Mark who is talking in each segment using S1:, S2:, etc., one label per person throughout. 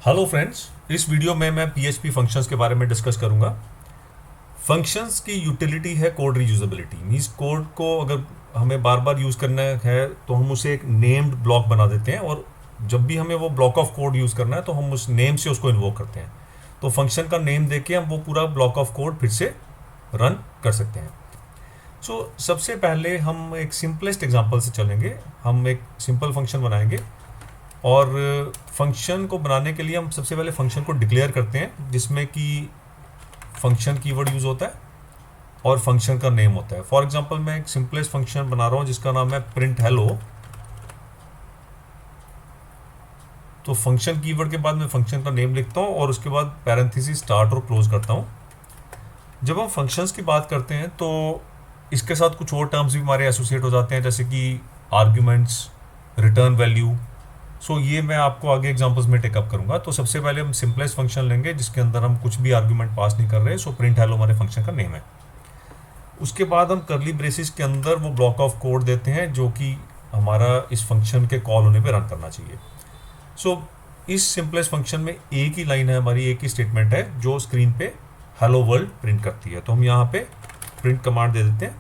S1: Hello friends, इस video में मैं पीएचपी फंक्शंस के बारे में डिस्कस करूंगा। फंक्शंस की यूटिलिटी है कोड रीयूजेबिलिटी। मींस कोड को अगर हमें बार बार यूज़ करना है तो हम उसे एक नेम्ड ब्लॉक बना देते हैं, और जब भी हमें वो ब्लॉक ऑफ कोड यूज़ करना है तो हम उस नेम से उसको इन्वोक करते हैं। तो फंक्शन का नेम देके हम वो पूरा ब्लॉक ऑफ कोड फिर से रन कर सकते हैं। सबसे पहले हम एक सिंपलेस्ट एग्जांपल से चलेंगे। हम एक सिंपल फंक्शन बनाएंगे, और फंक्शन को बनाने के लिए हम सबसे पहले फंक्शन को डिक्लेयर करते हैं, जिसमें कि फंक्शन कीवर्ड यूज़ होता है और फंक्शन का नेम होता है। फॉर एग्जांपल मैं एक सिंपलेस्ट फंक्शन बना रहा हूँ जिसका नाम है प्रिंट हेलो। तो फंक्शन कीवर्ड के बाद मैं फंक्शन का नेम लिखता हूँ और उसके बाद पैरेंथेसिस स्टार्ट और क्लोज करता हूँ। जब हम फंक्शंस की बात करते हैं तो इसके साथ कुछ और टर्म्स भी हमारे एसोसिएट हो जाते हैं, जैसे कि आर्ग्यूमेंट्स, रिटर्न वैल्यू। ये मैं आपको आगे एग्जांपल्स में टेकअप करूंगा। तो सबसे पहले हम सिंपलेस्ट फंक्शन लेंगे जिसके अंदर हम कुछ भी आर्ग्यूमेंट पास नहीं कर रहे। प्रिंट हेलो हमारे फंक्शन का नेम है। उसके बाद हम करली ब्रेसिस के अंदर वो ब्लॉक ऑफ कोड देते हैं जो कि हमारा इस फंक्शन के कॉल होने पे रन करना चाहिए। इस सिंपलेस्ट फंक्शन में एक ही लाइन है हमारी, एक ही स्टेटमेंट है जो स्क्रीन पे हेलो वर्ल्ड प्रिंट करती है। तो हम यहाँ पे प्रिंट कमांड दे देते हैं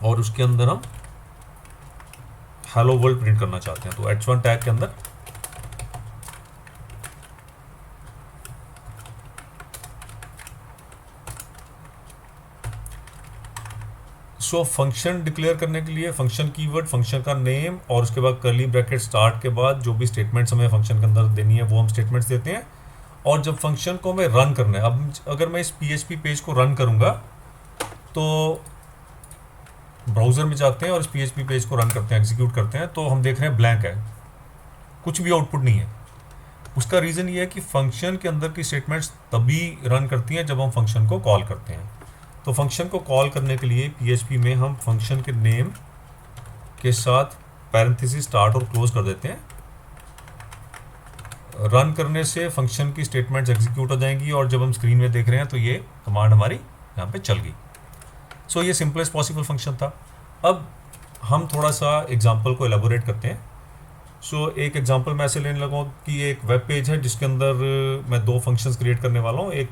S1: और उसके अंदर हम हेलो वर्ल्ड प्रिंट करना चाहते हैं। तो h1 टैग के अंदर फंक्शन डिक्लेयर करने के लिए फंक्शन कीवर्ड, फंक्शन का नेम और उसके बाद कर्ली ब्रैकेट स्टार्ट के बाद जो भी स्टेटमेंट्स हमें फंक्शन के अंदर देनी है वो हम स्टेटमेंट्स देते हैं। और जब फंक्शन को हमें रन करना है, अब अगर मैं इस पीएचपी पेज को रन करूंगा तो ब्राउज़र में जाते हैं और इस पीएचपी पेज को रन करते हैं, एग्जीक्यूट करते हैं, तो हम देख रहे हैं ब्लैंक है, कुछ भी आउटपुट नहीं है। उसका रीज़न ये है कि फंक्शन के अंदर की स्टेटमेंट्स तभी रन करती हैं जब हम फंक्शन को कॉल करते हैं। तो फंक्शन को कॉल करने के लिए पीएचपी में हम फंक्शन के नेम के साथ पैरेंथेसिस स्टार्ट और क्लोज कर देते हैं। रन करने से फंक्शन की स्टेटमेंट्स एग्जीक्यूट हो जाएंगी और जब हम स्क्रीन में देख रहे हैं तो ये कमांड हमारी यहाँ पे चल गई। ये सिंपलेस्ट पॉसिबल फंक्शन था। अब हम थोड़ा सा एग्जाम्पल को एलेबोरेट करते हैं। एक एग्जाम्पल मैं ऐसे लेने लगा हूँ कि एक वेब पेज है जिसके अंदर मैं दो फंक्शंस क्रिएट करने वाला हूँ, एक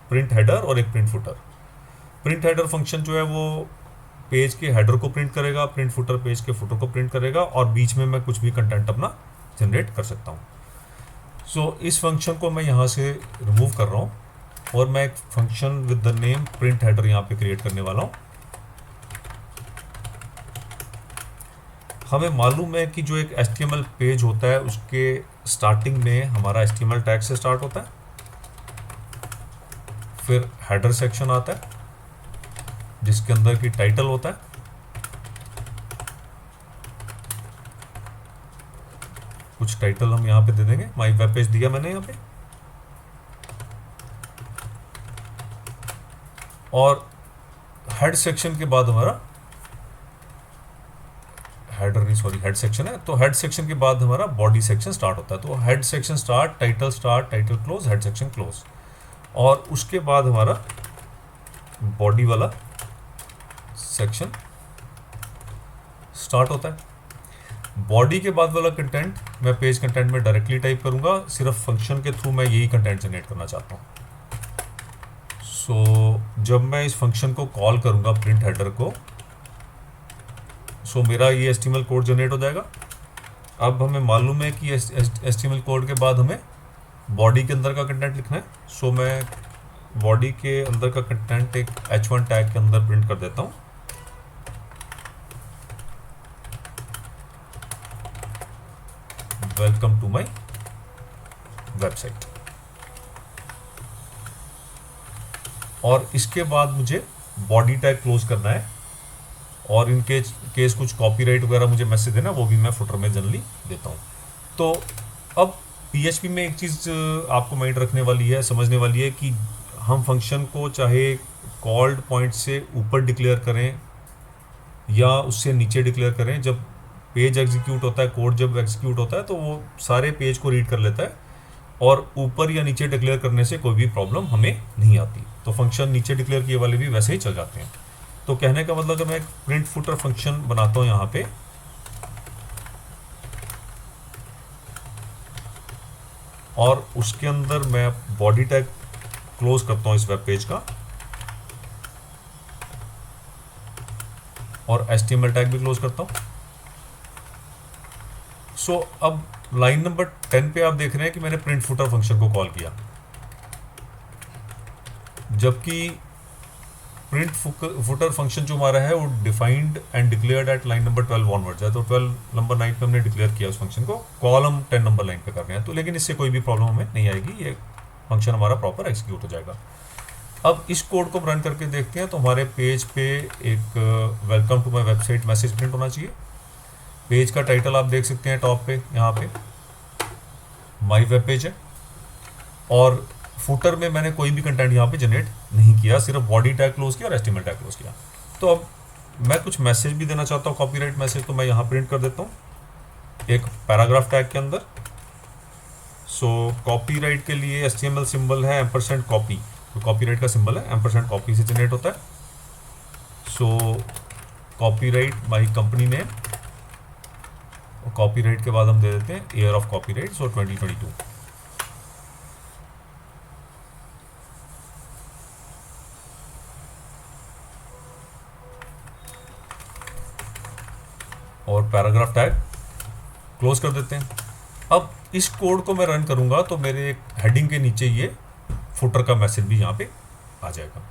S1: प्रिंट हेडर और एक print footer. Print header function जो है वो पेज के हेडर को प्रिंट करेगा, प्रिंट फुटर पेज के फुटर को प्रिंट करेगा, और बीच में मैं कुछ भी कंटेंट अपना जनरेट कर सकता हूँ। इस फंक्शन को मैं यहाँ से रिमूव कर रहा हूँ और मैं एक function with the name print header यहाँ पे क्रिएट करने वाला हूँ। हमें मालूम है कि जो एक HTML पेज होता है उसके स्टार्टिंग में हमारा HTML टैग से स्टार्ट होता है, फिर हेडर सेक्शन आता है जिसके अंदर की टाइटल होता है, कुछ टाइटल हम यहाँ पे दे देंगे, माई वेब पेज दिया मैंने यहाँ पे, और हेड सेक्शन के बाद हमारा हेड सेक्शन है। तो हेड सेक्शन के बाद हमारा बॉडी सेक्शन स्टार्ट होता है। तो head section start, title close, head section close, और उसके बाद हमारा बॉडी वाला सेक्शन स्टार्ट होता है। बॉडी के बाद वाला कंटेंट मैं पेज कंटेंट में डायरेक्टली टाइप करूंगा, सिर्फ फंक्शन के थ्रू मैं यही कंटेंट जनरेट करना चाहता हूँ। जब मैं इस फंक्शन को कॉल करूंगा प्रिंट हेडर को, मेरा ये HTML कोड जनरेट हो जाएगा। अब हमें मालूम है कि HTML कोड के बाद हमें बॉडी के अंदर का कंटेंट लिखना है। मैं बॉडी के अंदर का कंटेंट एक h1 टैग के अंदर प्रिंट कर देता हूँ। Welcome to my website. और इसके बाद मुझे बॉडी टैग क्लोज करना है, और इन केस कुछ कॉपीराइट वगैरह मुझे मैसेज देना, वो भी मैं फुटर में जनरली देता हूँ। तो अब पीएचपी में एक चीज़ आपको माइंड रखने वाली है, समझने वाली है कि हम फंक्शन को चाहे कॉल्ड पॉइंट से ऊपर डिक्लेयर करें या उससे नीचे डिक्लेयर करें, जब पेज एग्जीक्यूट होता है, कोड जब एग्जीक्यूट होता है तो वो सारे पेज को रीड कर लेता है, और ऊपर या नीचे डिक्लेयर करने से कोई भी प्रॉब्लम हमें नहीं आती। तो फंक्शन नीचे डिक्लेयर किए वाले भी वैसे ही चल जाते हैं। तो कहने का मतलब कि मैं एक प्रिंट फुटर फंक्शन बनाता हूँ यहाँ पे, और उसके अंदर मैं बॉडी टैग क्लोज करता हूँ इस वेब पेज का, और HTML टैग भी क्लोज करता हूँ। सो अब लाइन नंबर 10 पे आप देख रहे हैं कि मैंने प्रिंट फुटर फंक्शन को कॉल किया, जबकि प्रिंट फुटर फंक्शन जो हमारा है वो defined and declared at line number 12 onwards है। तो 12 नंबर 9 पे हमने डिक्लेयर किया उस फंक्शन को, कॉल हम 10 नंबर लाइन पे कर रहे हैं। तो लेकिन इससे कोई भी प्रॉब्लम हमें नहीं आएगी, ये फंक्शन हमारा प्रॉपर एग्जीक्यूट हो जाएगा। अब इस कोड को रन करके देखते हैं। तो हमारे पेज पे एक welcome to my website message print होना चाहिए। पेज का टाइटल आप देख सकते हैं टॉप पे, यहाँ पे माई वेब पेज है, और फुटर में मैंने कोई भी कंटेंट यहाँ पे जनरेट नहीं किया, सिर्फ बॉडी टैग क्लोज किया और HTML टैग क्लोज किया। तो अब मैं कुछ मैसेज भी देना चाहता हूँ, कॉपीराइट मैसेज, तो मैं यहाँ प्रिंट कर देता हूँ एक पैराग्राफ टैग के अंदर। सो कॉपीराइट के लिए HTML सिंबल है %कॉपी, तो कॉपीराइट का सिंबल है %कॉपी से जनरेट होता है। So copyright my company name, copyright के बाद हम दे देते हैं ईयर ऑफ कॉपीराइट, सो 2022। और पैराग्राफ टैग क्लोज कर देते हैं। अब इस कोड को मैं रन करूंगा तो मेरे हेडिंग के नीचे ये फुटर का मैसेज भी यहाँ पे आ जाएगा।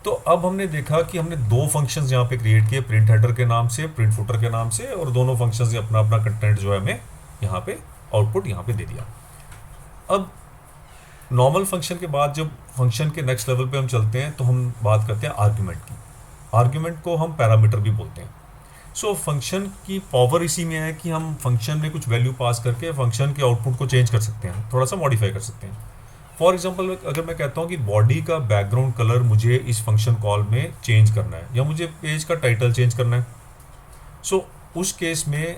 S1: तो अब हमने देखा कि हमने दो फंक्शंस यहाँ पे क्रिएट किए, प्रिंट हेडर के नाम से, प्रिंट फुटर के नाम से, और दोनों फंक्शंस ने अपना अपना कंटेंट जो है हमें यहाँ पे आउटपुट यहाँ पे दे दिया। अब नॉर्मल फंक्शन के बाद जब फंक्शन के नेक्स्ट लेवल पे हम चलते हैं तो हम बात करते हैं आर्ग्यूमेंट की। आर्ग्यूमेंट को हम पैरामीटर भी बोलते हैं। सो फंक्शन की पावर इसी में है कि हम फंक्शन में कुछ वैल्यू पास करके फंक्शन के आउटपुट को चेंज कर सकते हैं, थोड़ा सा मॉडिफाई कर सकते हैं। फॉर एग्जांपल अगर मैं कहता हूँ कि बॉडी का बैकग्राउंड कलर मुझे इस फंक्शन कॉल में चेंज करना है, या मुझे पेज का टाइटल चेंज करना है, सो उस केस में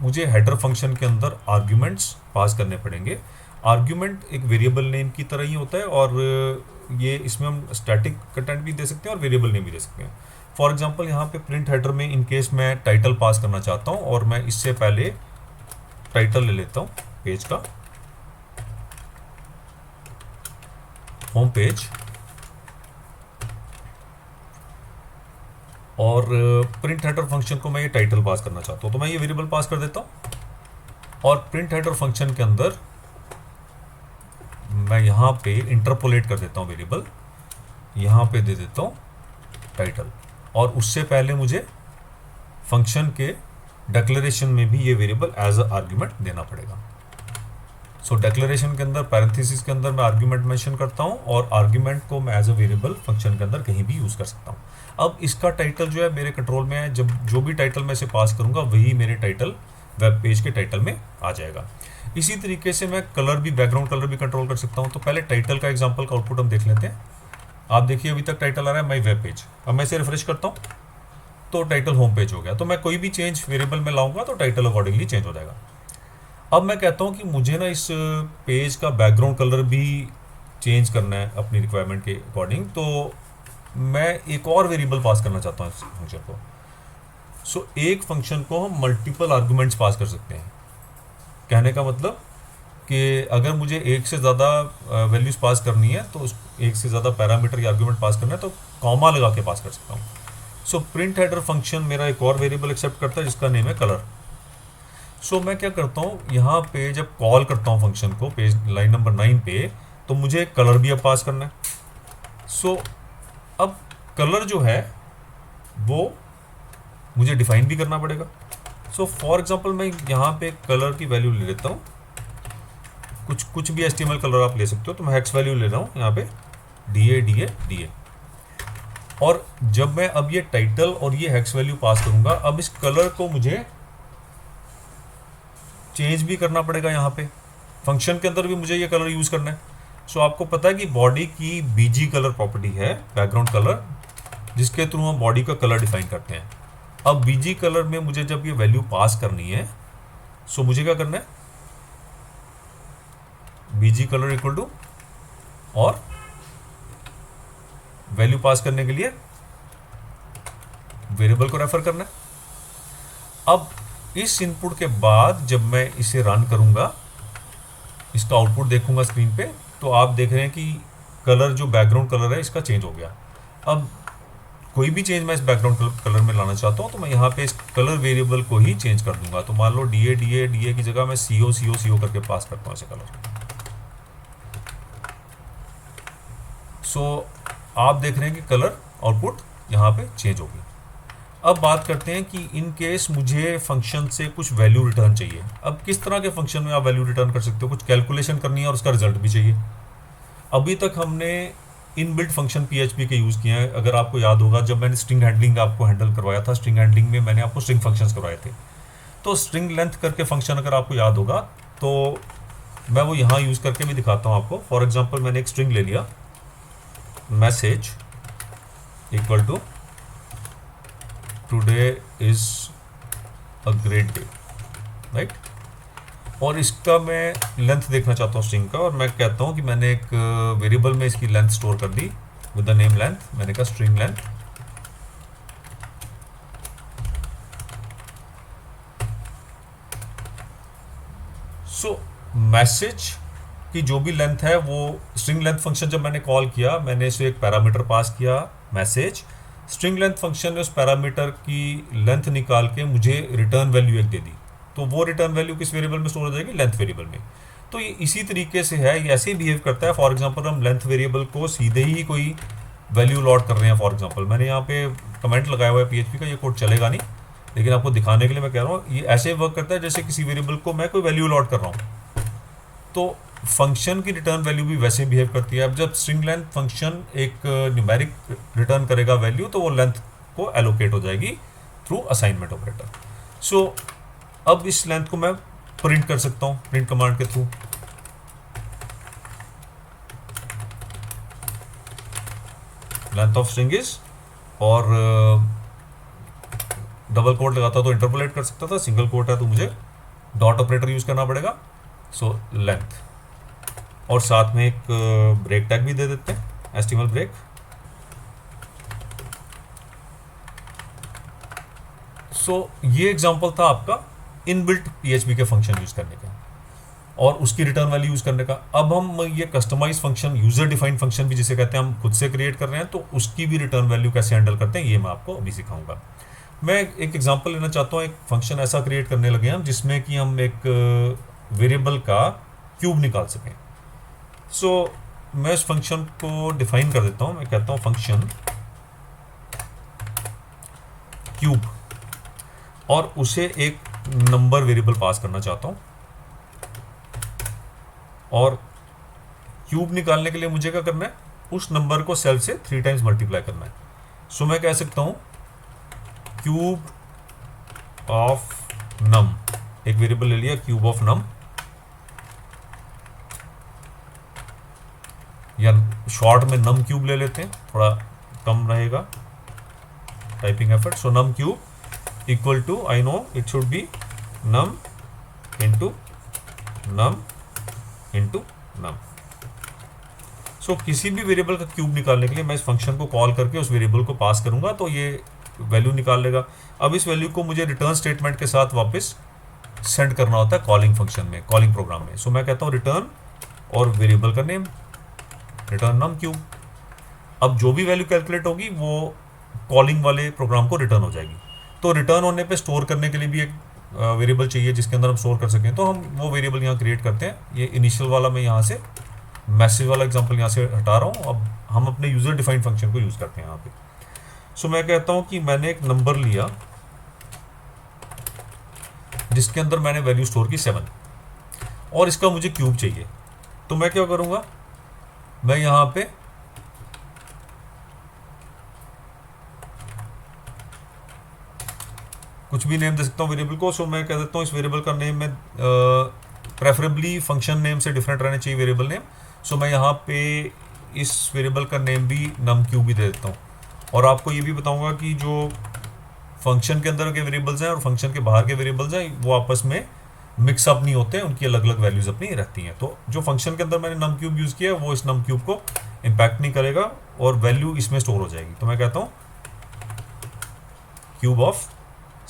S1: मुझे हेडर फंक्शन के अंदर आर्ग्यूमेंट्स पास करने पड़ेंगे। आर्ग्यूमेंट एक वेरिएबल नेम की तरह ही होता है, और ये इसमें हम स्टैटिक कंटेंट भी दे सकते हैं और वेरिएबल नेम भी दे सकते हैं। फॉर एग्जांपल यहाँ पे प्रिंट हेडर में इन केस मैं टाइटल पास करना चाहता हूँ, और मैं इससे पहले टाइटल ले लेता हूँ पेज का, होम पेज, और प्रिंट हेडर फंक्शन को मैं ये टाइटल पास करना चाहता हूँ, तो मैं ये वेरिएबल पास कर देता हूँ। और प्रिंट हेडर फंक्शन के अंदर मैं यहाँ पे इंटरपोलेट कर देता हूँ वेरिएबल, यहाँ पे दे देता हूँ टाइटल, और उससे पहले मुझे फंक्शन के डिक्लेरेशन में भी ये वेरिएबल एज अ आर्ग्यूमेंट देना पड़ेगा। सो डिक्लेरेशन के अंदर पैरेंथेसिस के अंदर मैं आर्ग्यूमेंट मेंशन करता हूँ, और आर्ग्यूमेंट को मैं एज अ वेरिएबल फंक्शन के अंदर कहीं भी यूज़ कर सकता हूँ। अब इसका टाइटल जो है मेरे कंट्रोल में है, जब जो भी टाइटल मैं इसे पास करूँगा वही मेरे टाइटल वेब पेज के टाइटल में आ जाएगा। इसी तरीके से मैं कलर भी, बैकग्राउंड कलर भी कंट्रोल कर सकता हूँ। तो पहले टाइटल का एग्जाम्पल का आउटपुट हम देख लेते हैं। आप देखिए अभी तक टाइटल आ रहा है माई वेब पेज। अब मैं इसे रिफ्रेश करता हूँ तो टाइटल होम पेज हो गया। तो मैं कोई भी चेंज वेरिएबल में लाऊंगा तो टाइटल अकॉर्डिंगली चेंज हो जाएगा। अब मैं कहता हूँ कि मुझे ना इस पेज का बैकग्राउंड कलर भी चेंज करना है अपनी रिक्वायरमेंट के अकॉर्डिंग, तो मैं एक और वेरिएबल पास करना चाहता हूँ इस फंक्शन को। सो एक फंक्शन को हम मल्टीपल आर्गूमेंट्स पास कर सकते हैं। कहने का मतलब कि अगर मुझे एक से ज़्यादा वैल्यूज़ पास करनी है, तो उस एक से ज़्यादा पैरामीटर या आर्गूमेंट पास करना है, तो कॉमा लगा के पास कर सकता हूँ। सो प्रिंट हेडर फंक्शन मेरा एक और वेरिएबल एक्सेप्ट करता है जिसका नेम है कलर। सो मैं क्या करता हूँ, यहाँ पे जब कॉल करता हूँ फंक्शन को पेज लाइन नंबर 9 पे, तो मुझे कलर भी अब पास करना है। सो अब कलर जो है वो मुझे डिफाइन भी करना पड़ेगा। सो फॉर एग्जांपल मैं यहाँ पे कलर की वैल्यू ले लेता हूँ, कुछ भी HTML कलर आप ले सकते हो। तो मैं हेक्स वैल्यू ले रहा हूँ यहाँ पे DA। और जब मैं अब ये टाइटल और ये हेक्स वैल्यू पास करूँगा, अब इस कलर को मुझे चेंज भी करना पड़ेगा। यहाँ पे फंक्शन के अंदर भी मुझे ये कलर यूज़ करना है। सो आपको पता है कि बॉडी की BG कलर प्रॉपर्टी है, बैकग्राउंड कलर, जिसके थ्रू हम बॉडी का कलर डिफाइन करते हैं। अब BG कलर में मुझे जब ये वैल्यू पास करनी है, सो मुझे क्या करना है, BG कलर इक्वल टू, और वैल्यू पास करने के लिए वेरिएबल को रेफर करना है। अब इस इनपुट के बाद जब मैं इसे रन करूंगा इसका आउटपुट देखूंगा स्क्रीन पे, तो आप देख रहे हैं कि कलर जो बैकग्राउंड कलर है इसका चेंज हो गया। अब कोई भी चेंज मैं इस बैकग्राउंड कलर में लाना चाहता हूँ तो मैं यहाँ पे इस कलर वेरिएबल को ही चेंज कर दूंगा। तो मान लो डी ए की जगह मैं CO करके पास करता हूँ ऐसे कलर। सो आप देख रहे हैं कि कलर आउटपुट यहाँ पे चेंज होगी। अब बात करते हैं कि इन केस मुझे फंक्शन से कुछ वैल्यू रिटर्न चाहिए। अब किस तरह के फंक्शन में आप वैल्यू रिटर्न कर सकते हो? कुछ कैलकुलेशन करनी है और उसका रिजल्ट भी चाहिए। अभी तक हमने इनबिल्ट फंक्शन PHP के यूज़ किए हैं। अगर आपको याद होगा, जब मैंने स्ट्रिंग हैंडलिंग आपको हैंडल करवाया था, स्ट्रिंग हैंडलिंग में मैंने आपको स्ट्रिंग फंक्शंस करवाए थे। तो स्ट्रिंग लेंथ करके फंक्शन अगर आपको याद होगा तो मैं वो यहाँ यूज़ करके भी दिखाता हूँ आपको। फॉर एग्जाम्पल मैंने एक स्ट्रिंग ले लिया, message equal to today is a great day, right. और इसका मैं लेंथ देखना चाहता हूँ स्ट्रिंग का, और मैं कहता हूँ कि मैंने एक वेरिएबल में इसकी लेंथ स्टोर कर दी विद द नेम लेंथ। मैंने कहा स्ट्रिंग लेंथ। सो मैसेज की जो भी लेंथ है वो स्ट्रिंग लेंथ फंक्शन जब मैंने कॉल किया, मैंने इसे एक पैरामीटर पास किया मैसेज। स्ट्रिंग लेंथ फंक्शन ने उस पैरामीटर की लेंथ निकाल के मुझे रिटर्न वैल्यू एक दे दी। तो वो रिटर्न वैल्यू किस वेरिएबल में स्टोर हो जाएगी? लेंथ वेरिएबल में। तो ये इसी तरीके से है, ये ऐसे ही बिहेव करता है। फॉर एग्जांपल हम लेंथ वेरिएबल को सीधे ही कोई वैल्यू लॉट कर रहे हैं। फॉर एग्जांपल मैंने यहाँ पे कमेंट लगाया हुआ है PHP का, ये कोड चलेगा नहीं, लेकिन आपको दिखाने के लिए मैं कह रहा हूँ ये ऐसे वर्क करता है जैसे किसी वेरिएबल को मैं कोई वैल्यू लॉट कर रहा हूँ। तो फंक्शन की रिटर्न वैल्यू भी वैसे बिहेव करती है। अब जब स्ट्रिंग लेंथ फंक्शन एक न्यूमेरिक रिटर्न करेगा वैल्यू, तो वो लेंथ को एलोकेट हो जाएगी थ्रू असाइनमेंट ऑपरेटर। सो अब इस लेंथ को मैं प्रिंट कर सकता हूँ प्रिंट कमांड के through. Length of string is, और डबल कोट लगाता तो इंटरपोलेट कर सकता था, सिंगल कोट है तो मुझे डॉट ऑपरेटर यूज करना पड़ेगा। सो लेंथ, और साथ में एक ब्रेक टैग भी दे देते हैं, HTML ब्रेक। सो ये एग्जांपल था आपका इनबिल्ट PHP के फंक्शन यूज करने का और उसकी रिटर्न वैल्यू यूज करने का। अब हम ये customize function, user defined function भी जिसे कहते हैं, हम खुद से क्रिएट कर रहे हैं, तो उसकी भी रिटर्न वैल्यू कैसे हैंडल करते हैं ये मैं आपको अभी सिखाऊंगा। मैं एक एग्जांपल लेना चाहता हूँ। एक फंक्शन ऐसा क्रिएट करने लगे हम जिसमें कि हम एक वेरिएबल का क्यूब निकाल सकें। सो मैं इस फंक्शन को डिफाइन कर देता हूँ। मैं कहता हूँ फंक्शन क्यूब, और उसे एक नंबर वेरिएबल पास करना चाहता हूँ। और क्यूब निकालने के लिए मुझे क्या करना है? उस नंबर को सेल से 3 टाइम्स मल्टीप्लाई करना है। सो मैं कह सकता हूँ क्यूब ऑफ नम, एक वेरिएबल ले लिया क्यूब ऑफ नम, या शॉर्ट में नम क्यूब ले लेते हैं, थोड़ा कम रहेगा typing effort. So num cube equal to, I know it should be num into num into num. So किसी भी वेरिएबल का क्यूब निकालने के लिए मैं इस फंक्शन को कॉल करके उस वेरिएबल को पास करूंगा तो ये वैल्यू निकाल लेगा। अब इस वैल्यू को मुझे रिटर्न स्टेटमेंट के साथ वापस सेंड करना होता है कॉलिंग फंक्शन में, कॉलिंग प्रोग्राम में। सो मैं कहता हूँ रिटर्न और वेरिएबल का नेम, रिटर्न नम क्यूब। अब जो भी वैल्यू कैलकुलेट होगी वो कॉलिंग वाले प्रोग्राम को रिटर्न हो जाएगी। तो रिटर्न होने पे स्टोर करने के लिए भी एक वेरिएबल चाहिए जिसके अंदर हम स्टोर कर सकें, तो हम वो वेरिएबल यहाँ क्रिएट करते हैं। ये इनिशियल वाला मैं यहाँ से, मैसेज वाला एग्जांपल यहाँ से हटा रहा हूँ। अब हम अपने यूजर डिफाइंड फंक्शन को यूज करते हैं यहाँ पे। सो मैं कहता हूँ कि मैंने एक नंबर लिया जिसके अंदर मैंने वैल्यू स्टोर की 7, और इसका मुझे क्यूब चाहिए। तो मैं क्या करूँगा, मैं यहाँ पे कुछ भी नेम दे सकता हूँ वेरिएबल को। सो मैं कह देता हूँ इस वेरिएबल का नेम मैं प्रेफरेबली फंक्शन नेम से डिफरेंट रहने चाहिए वेरिएबल नेम। सो मैं यहाँ पे इस वेरिएबल का नेम भी नम क्यूब भी दे देता हूँ। और आपको ये भी बताऊँगा कि जो फंक्शन के अंदर के वेरिएबल्स हैं और फंक्शन के बाहर के वेरिएबल्स हैं वो आपस में मिक्सअप नहीं होते हैं, उनकी अलग अलग वैल्यूज अपनी रहती हैं। तो जो फंक्शन के अंदर मैंने नम क्यूब यूज़ किया है वो इस नम क्यूब को इम्पैक्ट नहीं करेगा और वैल्यू इसमें स्टोर हो जाएगी। तो मैं कहता हूँ क्यूब ऑफ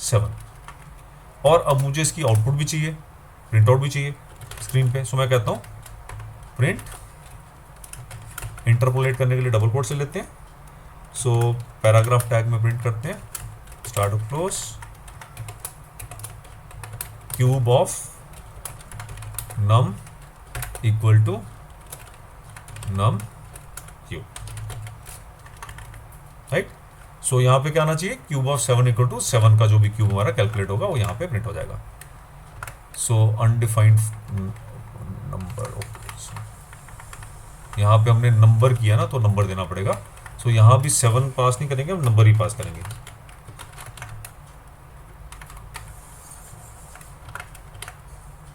S1: 7, और अब मुझे इसकी आउटपुट भी चाहिए, प्रिंट आउट भी चाहिए स्क्रीन पे। सो मैं कहता हूँ प्रिंट, इंटरपोलेट करने के लिए डबल कोट से लेते हैं, सो पैराग्राफ टैग में प्रिंट करते हैं स्टार्ट और close cube of num equal to num cube, right. So यहाँ पे क्या आना चाहिए, क्यूब ऑफ 7 इक्वल टू 7 का जो भी क्यूब हमारा कैलकुलेट होगा वो यहाँ पे प्रिंट हो जाएगा। सो अनडिफाइंड नंबर, ओके, यहाँ पे हमने नंबर किया ना तो नंबर देना पड़ेगा। सो यहाँ भी 7 पास नहीं करेंगे, हम नंबर ही पास करेंगे।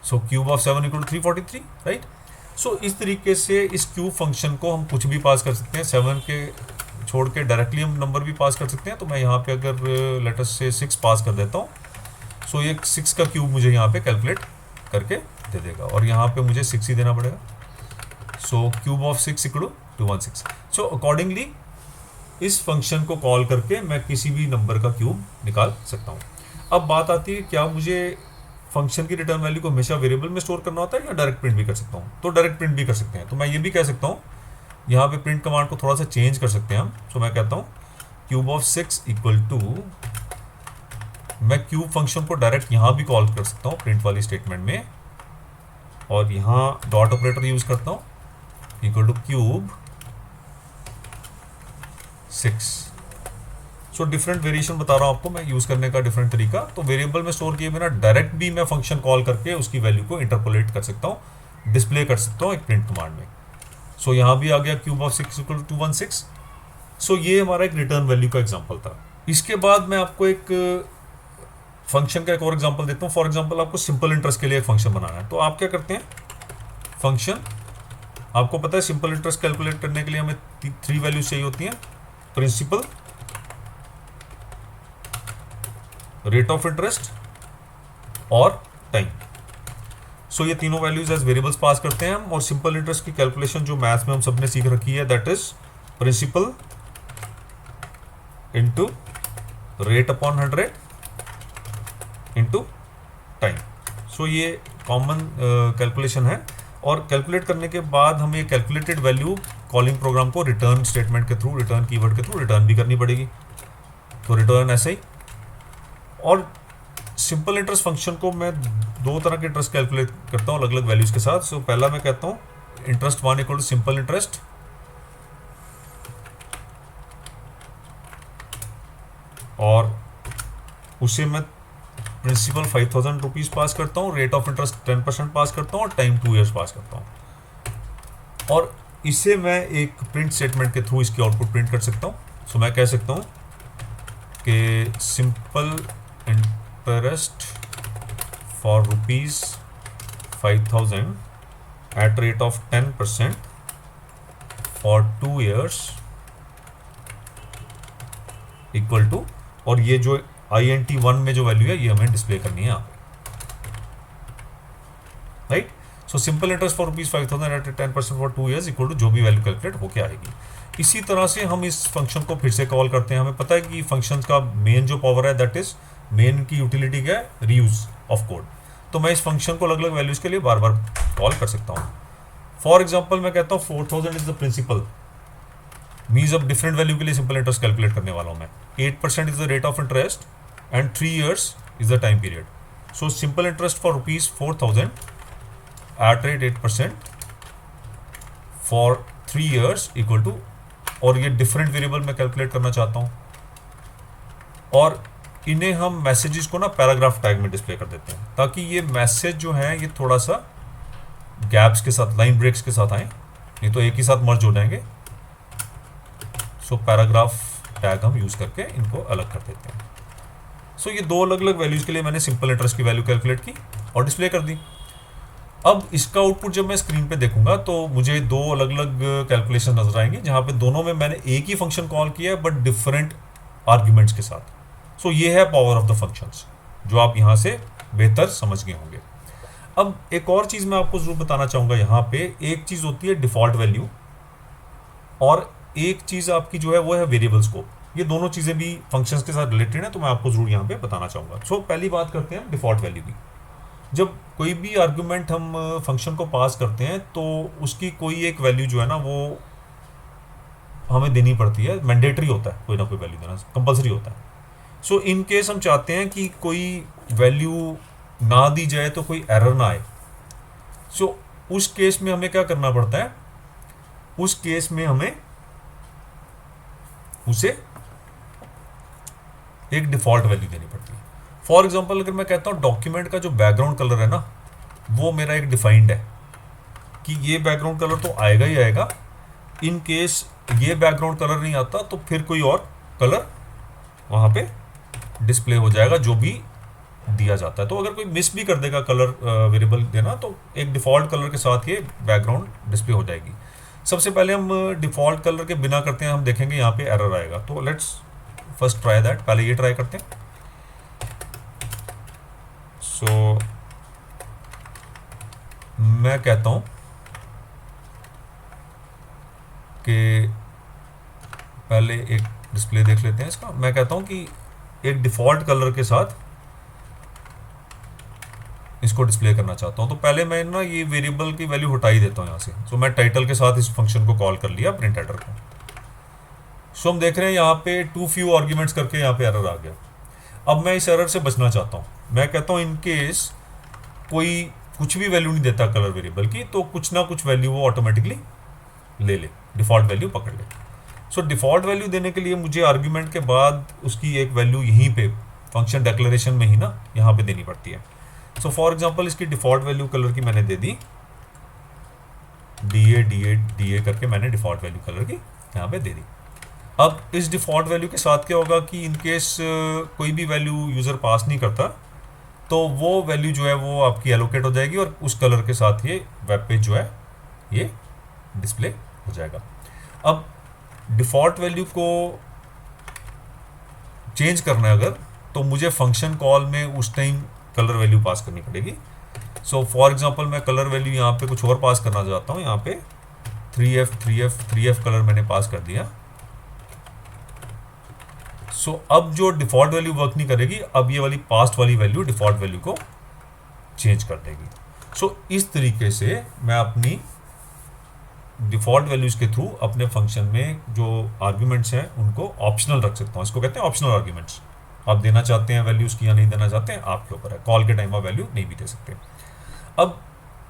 S1: So cube of 7 equal to 343, right. So इस तरीके से इस क्यूब फंक्शन को हम कुछ भी पास कर सकते हैं, 7 के छोड़ के डायरेक्टली हम नंबर भी पास कर सकते हैं। तो मैं यहाँ पे अगर लेटस से 6 पास कर देता हूँ, सो ये 6 का क्यूब मुझे यहाँ पे कैलकुलेट करके दे देगा, और यहाँ पे मुझे 6 ही देना पड़ेगा। So cube of 6 equal to 216। So accordingly इस फंक्शन को कॉल करके मैं किसी भी नंबर का क्यूब निकाल सकता हूँ। अब बात आती है, क्या मुझे फंक्शन की रिटर्न वैल्यू को हमेशा वेरिएबल में स्टोर करना होता है या डायरेक्ट प्रिंट भी कर सकता हूँ? तो डायरेक्ट प्रिंट भी कर सकते हैं। तो मैं ये भी कह सकता हूँ, यहाँ पे प्रिंट कमांड को थोड़ा सा चेंज कर सकते हैं हम। सो मैं कहता हूँ क्यूब ऑफ 6 इक्वल टू, मैं क्यूब फंक्शन को डायरेक्ट यहाँ भी कॉल कर सकता हूँ प्रिंट वाली स्टेटमेंट में, और यहाँ डॉट ऑपरेटर यूज करता हूँ equal two cube 6। So different variation बता रहा हूँ आपको मैं यूज करने का डिफरेंट तरीका। तो वेरिएबल में स्टोर किए बिना डायरेक्ट भी मैं फंक्शन कॉल करके उसकी वैल्यू को इंटरपोलेट कर सकता हूँ, डिस्प्ले कर सकता हूँ एक प्रिंट कमांड में। सो यहाँ भी आ गया क्यूब ऑफ 6 इक्वल टू 216। सो ये हमारा एक रिटर्न वैल्यू का एग्जांपल था। इसके बाद मैं आपको एक फंक्शन का एक और एग्जांपल देता हूँ। फॉर एग्जांपल आपको सिंपल इंटरेस्ट के लिए एक फंक्शन बनाना है, तो आप क्या करते हैं, फंक्शन, आपको पता है सिंपल इंटरेस्ट कैलकुलेट करने के लिए हमें 3 वैल्यूज चाहिए होती हैं, प्रिंसिपल, रेट ऑफ इंटरेस्ट और टाइम। सो ये तीनों वैल्यूज एज वेरिएबल्स पास करते हैं हम, और सिंपल इंटरेस्ट की कैलकुलेशन जो मैथ्स में हम सबने सीख रखी है, that is principal into rate upon 100 into time. So ये कॉमन कैलकुलेशन है, और कैलकुलेट करने के बाद हमें कैलकुलेटेड वैल्यू कॉलिंग प्रोग्राम को रिटर्न स्टेटमेंट के थ्रू, रिटर्न कीवर्ड के थ्रू रिटर्न भी करनी पड़ेगी। तो रिटर्न ऐसे ही। और सिंपल इंटरेस्ट फंक्शन को मैं 2 तरह के इंटरेस्ट कैलकुलेट करता हूँ अलग अलग वैल्यूज के साथ। सो पहला मैं कहता हूँ interest 1 equal to simple interest, और उसे मैं प्रिंसिपल 5000 रुपीज़ पास करता हूँ, रेट ऑफ इंटरेस्ट 10% पास करता हूँ, और टाइम 2 ईयर्स पास करता हूँ। और इसे मैं एक प्रिंट स्टेटमेंट के थ्रू इसकी आउटपुट प्रिंट कर सकता हूँ। सो मैं कह सकता हूँ कि simple interest for rupees 5000 at rate of 10% for 2 years equal to, और ये जो INT1 में जो वैल्यू है ये हमें डिस्प्ले करनी है यहाँ पे, right. So simple interest for rupees 5000 at 10% for 2 years equal to जो भी वैल्यू कैलकुलेट होके आएगी। इसी तरह से हम इस फंक्शन को फिर से कॉल करते हैं। हमें पता है कि फंक्शंस का मेन जो पावर है, दैट इज मेन की यूटिलिटी क्या है, रीयूज ऑफ कोड। तो मैं इस फंक्शन को अलग अलग वैल्यूज के लिए बार बार कॉल कर सकता हूँ। फॉर एग्जाम्पल मैं कहता हूँ 4000 इज द प्रिंसिपल, मीन्स अब डिफरेंट वैल्यू के लिए सिंपल इंटरेस्ट कैलकुलेट करने वाला हूँ मैं। 8% is the rate of interest and 3 years is the time period. So simple interest for rupees 4000 at rate 8% for 3 years equal to, और ये different variable में calculate करना चाहता हूँ, और इन्हें हम मैसेजेस को ना पैराग्राफ टैग में डिस्प्ले कर देते हैं, ताकि ये मैसेज जो है ये थोड़ा सा गैप्स के साथ, लाइन ब्रेक्स के साथ आए, नहीं तो एक ही साथ मर्ज हो जाएंगे। सो पैराग्राफ टैग हम यूज करके इनको अलग कर देते हैं। सो ये 2 अलग अलग वैल्यूज के लिए मैंने सिंपल इंटरेस्ट की वैल्यू कैलकुलेट की और डिस्प्ले कर दी। अब इसका आउटपुट जब मैं स्क्रीन पे देखूंगा तो मुझे 2 अलग अलग कैलकुलेशन नजर आएंगे, जहां पे दोनों में मैंने एक ही फंक्शन कॉल किया है बट डिफरेंट आर्ग्यूमेंट्स के साथ। सो ये है पावर ऑफ द फंक्शंस, जो आप यहां से बेहतर समझ गए होंगे। अब एक और चीज मैं आपको जरूर बताना चाहूंगा, यहाँ पे एक चीज होती है डिफॉल्ट वैल्यू, और एक चीज आपकी जो है वो है वेरिएबल स्कोप। ये दोनों चीजें भी फंक्शंस के साथ रिलेटेड है, तो मैं आपको जरूर यहाँ पे बताना चाहूंगा। सो पहली बात करते हैं डिफॉल्ट वैल्यू की। जब कोई भी आर्गुमेंट हम फंक्शन को पास करते हैं तो उसकी कोई एक वैल्यू जो है ना वो हमें देनी पड़ती है, मैंडेटरी होता है कोई ना कोई वैल्यू देना, कंपलसरी होता है। सो इन केस हम चाहते हैं कि कोई वैल्यू ना दी जाए तो कोई एरर ना आए, सो उस केस में हमें क्या करना पड़ता है, उस केस में हमें उसे एक डिफॉल्ट वैल्यू देनी पड़ती है। फॉर एग्जांपल अगर मैं कहता हूं डॉक्यूमेंट का जो बैकग्राउंड कलर है ना वो मेरा एक डिफाइंड है कि ये बैकग्राउंड कलर तो आएगा ही आएगा, इन केस ये बैकग्राउंड कलर नहीं आता तो फिर कोई और कलर वहां पे डिस्प्ले हो जाएगा जो भी दिया जाता है। तो अगर कोई मिस भी कर देगा कलर वेरिएबल देना तो एक डिफॉल्ट कलर के साथ ये बैकग्राउंड डिस्प्ले हो जाएगी। सबसे पहले हम डिफॉल्ट कलर के बिना करते हैं, हम देखेंगे यहाँ पे एरर आएगा। तो लेट्स फर्स्ट ट्राई दैट, पहले ये ट्राई करते हैं। सो मैं कहता हूं कि पहले एक डिस्प्ले देख लेते हैं इसका। मैं कहता हूं कि एक डिफॉल्ट कलर के साथ इसको डिस्प्ले करना चाहता हूं। तो पहले मैं ना ये वेरिएबल की वैल्यू हटा ही देता हूं यहाँ से। सो मैं टाइटल के साथ इस फंक्शन को कॉल कर लिया, प्रिंट हेडर को। सो हम देख रहे हैं यहाँ पे टू फ्यू आर्ग्यूमेंट्स करके यहाँ पे एरर आ गया। अब मैं इस एरर से बचना चाहता हूँ। मैं कहता हूँ इन केस कोई कुछ भी वैल्यू नहीं देता कलर वेरिएबल की तो कुछ ना कुछ वैल्यू वो ऑटोमेटिकली ले डिफॉल्ट वैल्यू पकड़ ले। सो डिफॉल्ट वैल्यू देने के लिए मुझे आर्ग्यूमेंट के बाद उसकी एक वैल्यू यहीं पे फंक्शन डिक्लेरेशन में ही ना यहाँ पे देनी पड़ती है। सो फॉर एग्जांपल इसकी डिफॉल्ट वैल्यू कलर की मैंने दे दी डी ए करके मैंने डिफॉल्ट वैल्यू कलर की यहाँ पे दे दी। अब इस डिफॉल्ट वैल्यू के साथ क्या होगा कि इन केस कोई भी वैल्यू यूज़र पास नहीं करता तो वो वैल्यू जो है वो आपकी एलोकेट हो जाएगी और उस कलर के साथ ये वेब पेज जो है ये डिस्प्ले हो जाएगा। अब डिफॉल्ट वैल्यू को चेंज करना है अगर, तो मुझे फंक्शन कॉल में उस टाइम कलर वैल्यू पास करनी पड़ेगी। सो फॉर एग्जांपल मैं कलर वैल्यू यहाँ पे कुछ और पास करना चाहता हूँ। यहाँ पे 3F कलर मैंने पास कर दिया। सो अब जो डिफॉल्ट वैल्यू वर्क नहीं करेगी, अब ये वाली पास्ट वाली वैल्यू डिफॉल्ट वैल्यू को चेंज कर देगी। सो इस तरीके से मैं अपनी डिफॉल्ट वैल्यूज के थ्रू अपने फंक्शन में जो आर्ग्यूमेंट्स हैं उनको ऑप्शनल रख सकता हूँ। इसको कहते हैं ऑप्शनल आर्ग्यूमेंट्स। आप देना चाहते हैं वैल्यूज की या नहीं देना चाहते हैं, आपके ऊपर है। कॉल के टाइम आप वैल्यू नहीं भी दे सकते। अब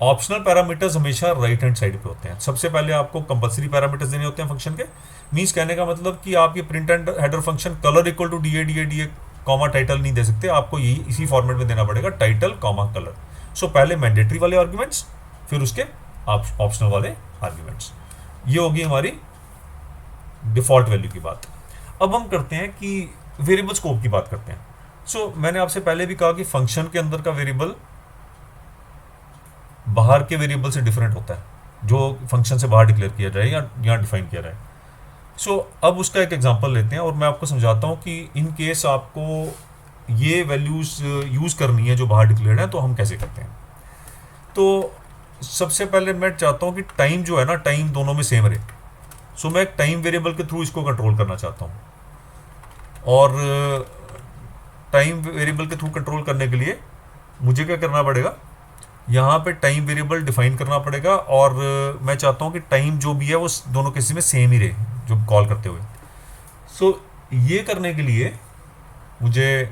S1: ऑप्शनल पैरामीटर्स हमेशा राइट हैंड साइड पे होते हैं। सबसे पहले आपको कंपलसरी पैरामीटर्स देने होते हैं फंक्शन के। मीन्स कहने का मतलब कि आप ये print and header function colour equal to D A comma title नहीं दे सकते, आपको यही इसी फॉर्मेट में देना पड़ेगा, टाइटल कॉमा कलर। सो पहले मैंडेटरी वाले आर्ग्यूमेंट्स, फिर उसके ऑप्शनल वाले आर्ग्यूमेंट्स। ये होगी हमारी डिफॉल्ट वैल्यू की बात। अब हम करते हैं कि वेरिएबल स्कोप की बात करते हैं। सो मैंने आपसे पहले भी कहा कि फंक्शन के अंदर का वेरिएबल बाहर के वेरिएबल से डिफरेंट होता है, जो फंक्शन से बाहर डिक्लेयर किया जाए या यहाँ डिफाइन किया जाए। सो अब उसका एक एग्जांपल लेते हैं और मैं आपको समझाता हूँ कि इन केस आपको ये वैल्यूज यूज़ करनी है जो बाहर डिक्लेयर्ड है तो हम कैसे करते हैं। तो सबसे पहले मैं चाहता हूँ कि टाइम जो है ना, टाइम दोनों में सेम रहे। सो मैं एक टाइम वेरिएबल के थ्रू इसको कंट्रोल करना चाहता हूँ और टाइम वेरिएबल के थ्रू कंट्रोल करने के लिए मुझे क्या करना पड़ेगा, यहाँ पे टाइम वेरिएबल डिफाइन करना पड़ेगा और मैं चाहता हूँ कि टाइम जो भी है वो दोनों केसेस में सेम ही रहे जो कॉल करते हुए। सो ये करने के लिए मुझे,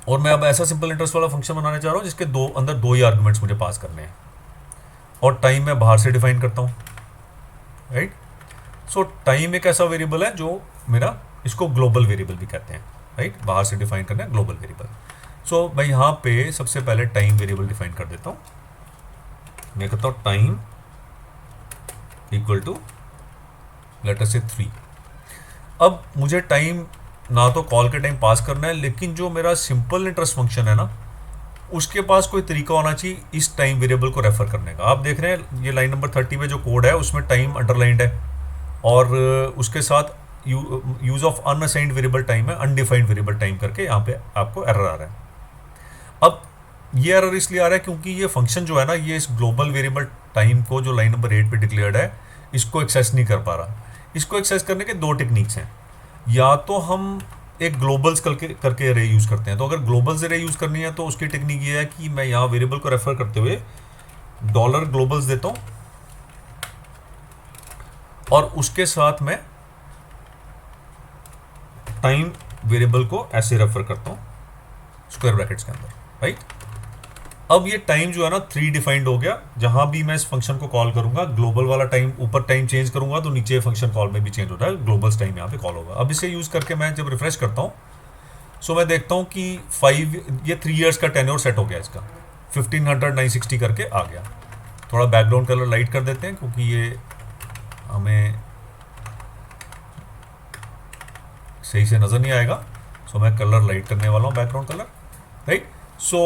S1: और मैं अब ऐसा सिंपल इंटरेस्ट वाला फंक्शन बनाने चाह रहा हूँ जिसके अंदर दो ही आर्गुमेंट्स मुझे पास करने हैं और टाइम मैं बाहर से डिफाइन करता हूँ, राइट। सो टाइम एक ऐसा वेरिएबल है जो मेरा, इसको ग्लोबल वेरिएबल भी कहते हैं, राइट। बाहर से डिफाइन करना है ग्लोबल वेरिएबल। सो मैं यहाँ पे सबसे पहले टाइम वेरिएबल डिफाइन कर देता हूँ। मैं कहता हूँ time equal to let us से 3। अब मुझे टाइम ना तो कॉल के टाइम पास करना है, लेकिन जो मेरा सिंपल इंटरेस्ट फंक्शन है ना उसके पास कोई तरीका होना चाहिए इस टाइम वेरिएबल को रेफर करने का। आप देख रहे हैं ये लाइन नंबर 30 पे जो कोड है उसमें टाइम अंडरलाइंड है और उसके साथ use of unassigned variable time है, अनडिफाइंड वेरिएबल टाइम करके यहाँ पे आपको एरर आ रहा है। अब ये एरर इसलिए आ रहा है क्योंकि ये फंक्शन जो है ना ये इस ग्लोबल वेरिएबल टाइम को जो लाइन नंबर 8 पे डिक्लेयर्ड है इसको एक्सेस नहीं कर पा रहा। इसको एक्सेस करने के दो टेक्निक्स हैं। या तो हम एक ग्लोबल्स करके अरे यूज़ करते हैं। तो अगर ग्लोबल्स अरे यूज़ करनी है तो उसकी टेक्निक ये है कि मैं यहाँ वेरिएबल को रेफर करते हुए डॉलर ग्लोबल्स देता हूँ और उसके साथ मैं टाइम वेरिएबल को ऐसे रेफर करता हूँ स्क्वायर ब्रैकेट्स के अंदर, राइट। अब ये टाइम जो है ना 3 डिफाइंड हो गया। जहां भी मैं इस फंक्शन को कॉल करूंगा ग्लोबल वाला टाइम, ऊपर टाइम चेंज करूंगा तो नीचे फंक्शन कॉल में भी चेंज होता है, ग्लोबल्स टाइम यहाँ पे कॉल होगा। अब इसे यूज करके मैं जब रिफ्रेश करता हूँ सो मैं देखता हूँ कि 3 ईयर्स का टेन्योर सेट हो गया इसका, 1500 960 करके आ गया। थोड़ा बैकग्राउंड कलर लाइट कर देते हैं क्योंकि ये हमें सही से नज़र नहीं आएगा। सो मैं कलर लाइट करने वाला हूँ, बैकग्राउंड कलर, राइट। सो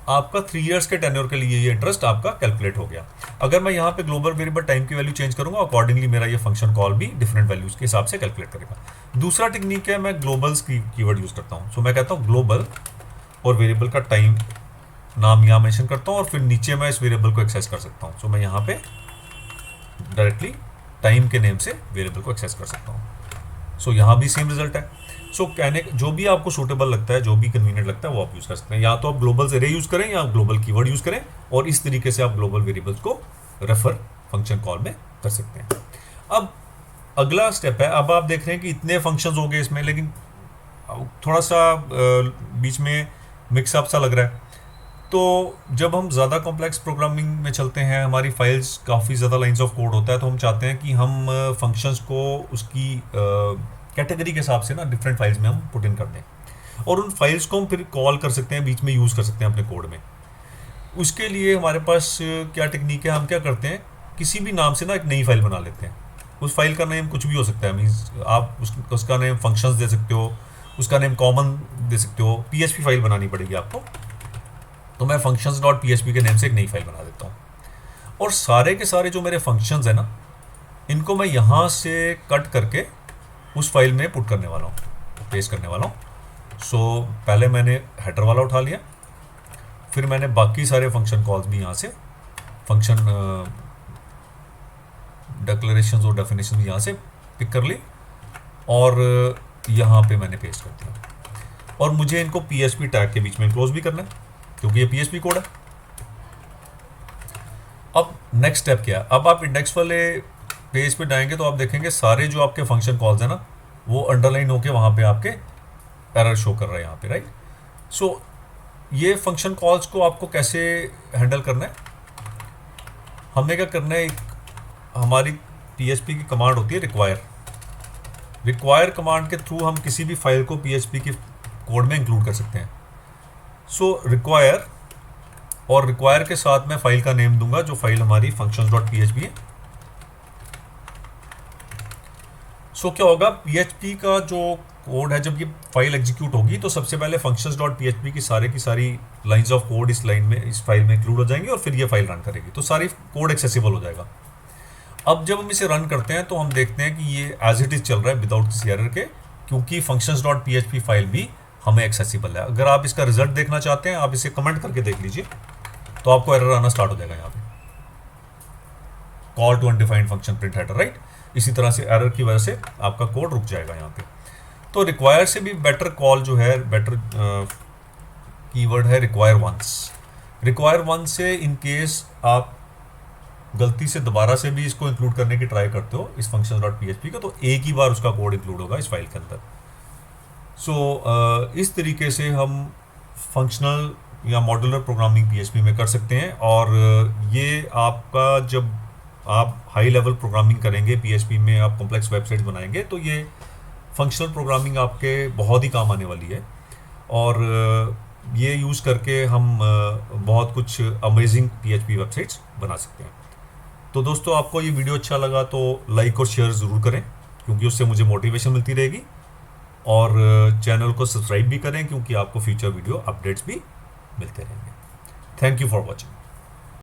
S1: आपका 3 इयर्स के टेन्योर के लिए ये इंटरेस्ट आपका कैलकुलेट हो गया। अगर मैं यहाँ पे ग्लोबल वेरिएबल टाइम की वैल्यू चेंज करूंगा अकॉर्डिंगली मेरा ये फंक्शन कॉल भी डिफरेंट वैल्यूज के हिसाब से कैलकुलेट करेगा। दूसरा टेक्निक है, मैं ग्लोबल्स की कीवर्ड यूज करता हूँ। सो मैं कहता हूँ ग्लोबल और वेरिएबल का टाइम नाम यहाँ मेंशन करता हूँ और फिर नीचे मैं इस वेरिएबल को एक्सेस कर सकता हूँ। सो मैं यहाँ पे डायरेक्टली टाइम के नेम से वेरिएबल को एक्सेस कर सकता हूँ। सो यहाँ भी सेम रिजल्ट है। सो कहने जो भी आपको सूटेबल लगता है, जो भी कन्वीनियंट लगता है वो आप यूज़ कर सकते हैं। या तो आप ग्लोबल एरे यूज़ करें या ग्लोबल कीवर्ड यूज़ करें और इस तरीके से आप ग्लोबल वेरिएबल्स को रेफर फंक्शन कॉल में कर सकते हैं। अब अगला स्टेप है, अब आप देख रहे हैं कि इतने फंक्शंस हो गए इसमें, लेकिन थोड़ा सा बीच में मिक्सअप सा लग रहा है। तो जब हम ज़्यादा कॉम्प्लेक्स प्रोग्रामिंग में चलते हैं, हमारी फाइल्स काफ़ी ज़्यादा लाइंस ऑफ कोड होता है, तो हम चाहते हैं कि हम फंक्शंस को उसकी कैटेगरी के हिसाब से ना डिफरेंट फाइल्स में हम पुट इन कर दें और उन फाइल्स को हम फिर कॉल कर सकते हैं, बीच में यूज़ कर सकते हैं अपने कोड में। उसके लिए हमारे पास क्या टेक्निक है, हम क्या करते हैं किसी भी नाम से ना एक नई फाइल बना लेते हैं। उस फाइल का नेम कुछ भी हो सकता है, मीन्स आप उसका नेम फंक्शंस दे सकते हो, उसका नेम कॉमन दे सकते हो। PHP फाइल बनानी पड़ेगी आपको, तो मैं functions.php के नेम से एक नई फाइल बना देता हूँ और सारे के सारे जो मेरे फंक्शंस हैं ना, इनको मैं यहाँ से कट करके उस फाइल में पुट करने वाला हूँ, पेस्ट करने वाला हूँ। सो पहले मैंने हेडर वाला उठा लिया, फिर मैंने बाकी सारे फंक्शन कॉल्स भी यहाँ से, फंक्शन डिक्लेरेशंस और डेफिनेशन भी यहाँ से पिक कर ली और यहाँ पे मैंने पेस्ट कर दिया। और मुझे इनको PHP टैग के बीच में क्लोज भी करना है क्योंकि ये PHP कोड है। अब नेक्स्ट स्टेप क्या है, अब आप इंडेक्स वाले पेज पे जाएंगे तो आप देखेंगे सारे जो आपके फंक्शन कॉल्स हैं ना वो अंडरलाइन होके वहाँ पे आपके एरर शो कर रहे हैं यहाँ पे, राइट। सो ये फंक्शन कॉल्स को आपको कैसे हैंडल करना है, हमें क्या करना है, हमारी PHP की कमांड होती है रिक्वायर कमांड के थ्रू हम किसी भी फाइल को PHP की कोड में इंक्लूड कर सकते हैं। सो रिक्वायर और रिक्वायर के साथ मैं फाइल का नेम दूंगा, जो फाइल हमारी functions.php है। सो क्या होगा, PHP का जो कोड है जब ये फाइल एग्जीक्यूट होगी तो सबसे पहले functions.php की सारी लाइंस ऑफ कोड इस फाइल में इंक्लूड हो जाएंगी और फिर ये फाइल रन करेगी, तो सारी कोड एक्सेसिबल हो जाएगा। अब जब हम इसे रन करते हैं तो हम देखते हैं कि ये एज इट इज चल रहा है विदाउट किसी एरर के, क्योंकि functions.php फाइल भी हमें एक्सेसिबल है। अगर आप इसका रिजल्ट देखना चाहते हैं आप इसे कमेंट करके देख लीजिए तो आपको एरर आना स्टार्ट हो जाएगा यहाँ पे, call to undefined function print header, right. इसी तरह से एरर की वजह से आपका कोड रुक जाएगा यहाँ पे। तो रिक्वायर से भी बेटर कॉल जो है, बेटर कीवर्ड है रिक्वायर वंस से इन केस आप गलती से दोबारा से भी इसको इंक्लूड करने की ट्राई करते हो इस functions.php का, तो एक ही बार उसका कोड इंक्लूड होगा इस फाइल के अंदर। सो इस तरीके से हम फंक्शनल या मॉड्यूलर प्रोग्रामिंग PHP में कर सकते हैं। और ये आपका जब आप हाई लेवल प्रोग्रामिंग करेंगे PHP में, आप कॉम्प्लेक्स वेबसाइट बनाएंगे तो ये फंक्शनल प्रोग्रामिंग आपके बहुत ही काम आने वाली है और ये यूज़ करके हम बहुत कुछ अमेजिंग PHP वेबसाइट्स बना सकते हैं। तो दोस्तों आपको ये वीडियो अच्छा लगा तो लाइक और शेयर ज़रूर करें क्योंकि उससे मुझे मोटिवेशन मिलती रहेगी, और चैनल को सब्सक्राइब भी करें क्योंकि आपको फ्यूचर वीडियो अपडेट्स भी मिलते रहेंगे। Thank you for watching.